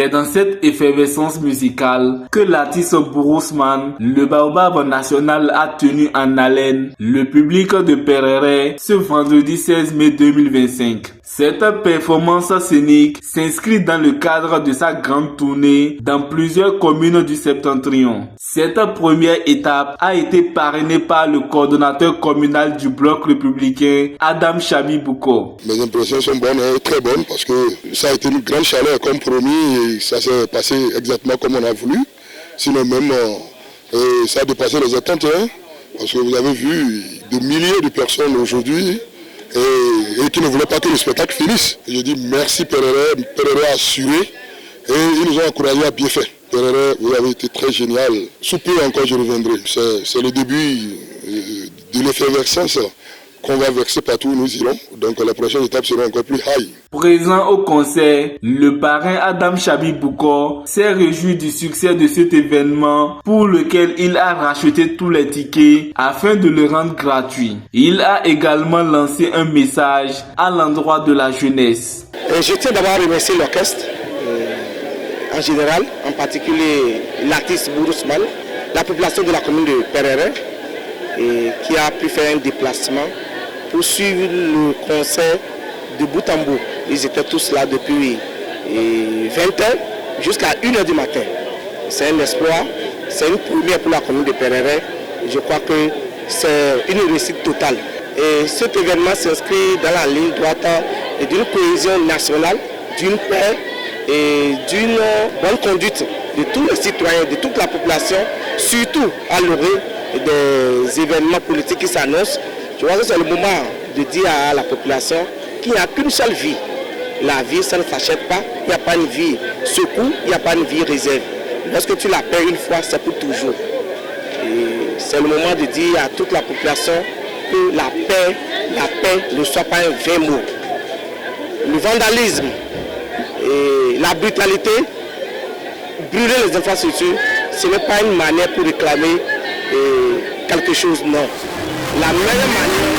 C'est dans cette effervescence musicale que l'artiste Bourousmane, le baobab national, a tenu en haleine le public de Perere ce vendredi 16 mai 2025. Cette performance scénique s'inscrit dans le cadre de sa grande tournée dans plusieurs communes du Septentrion. Cette première étape a été parrainée par le coordonnateur communal du bloc républicain, Adam Chabi Bouko. Mes impressions sont bonnes, très bonnes, parce que ça a été une grande chaleur comme promis et ça s'est passé exactement comme on a voulu. Sinon même, ça a dépassé les attentes, parce que vous avez vu des milliers de personnes aujourd'hui et qui ne voulaient pas que le spectacle finisse. Et je dis merci Perere a assuré et ils nous ont encouragés à bien faire. Perere, vous avez été très génial. Sous peu encore je reviendrai. C'est le début de l'effervescence qu'on va verser partout où nous irons. Donc la prochaine étape sera encore plus high. Présent au concert, le parrain Adam Chabi Bouko s'est réjoui du succès de cet événement pour lequel il a racheté tous les tickets afin de le rendre gratuit. Il a également lancé un message à l'endroit de la jeunesse. Je tiens d'abord à remercier l'orchestre en général, en particulier l'artiste Bourousmane, la population de la commune de Perere, qui a pu faire un déplacement pour suivre le concert de bout en bout. Ils étaient tous là depuis 20h jusqu'à 1h du matin. C'est un exploit, c'est une première pour la commune de Perere. Je crois que c'est une réussite totale. Et cet événement s'inscrit dans la ligne droite d'une cohésion nationale, d'une paix et d'une bonne conduite de tous les citoyens, de toute la population, surtout à l'orée des événements politiques qui s'annoncent. Je crois que c'est le moment de dire à la population qu'il n'y a qu'une seule vie. La vie, ça ne s'achète pas. Il n'y a pas une vie secours, il n'y a pas une vie réserve. Lorsque tu la perds une fois, c'est pour toujours. Et c'est le moment de dire à toute la population que la paix ne soit pas un vain mot. Le vandalisme et la brutalité, brûler les infrastructures, ce n'est pas une manière pour réclamer quelque chose, non. La meilleure manière...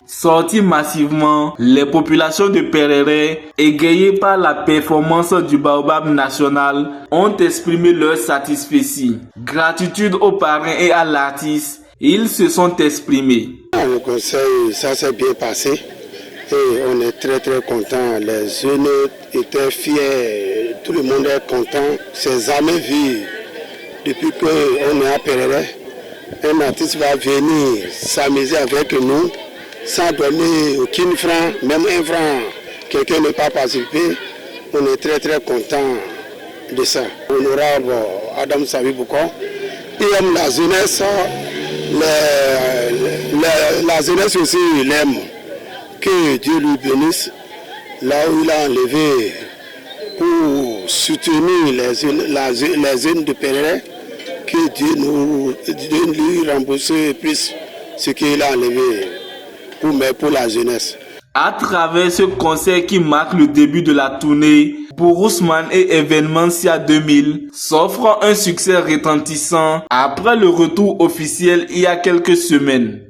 Sortis massivement, les populations de Perere, égayées par la performance du baobab national, ont exprimé leur satisfaction. Gratitude aux parrains et à l'artiste, ils se sont exprimés. Le conseil, ça s'est bien passé et on est très contents. Les jeunes étaient fiers, tout le monde est content. C'est jamais vu depuis qu'on est à Perere. Un artiste va venir s'amuser avec nous sans donner aucun franc, même un franc. Quelqu'un n'est pas participé. On est très content de ça. Honorable Adam Chabi Bouko, il aime la jeunesse. La jeunesse aussi, il aime. Que Dieu lui bénisse. Là où il a enlevé pour soutenir les jeunes de Perere, que Dieu lui rembourse plus ce qu'il a enlevé pour la jeunesse. À travers ce concert qui marque le début de la tournée, Bourousmane et Evenementia 2000 s'offrent un succès retentissant après le retour officiel il y a quelques semaines.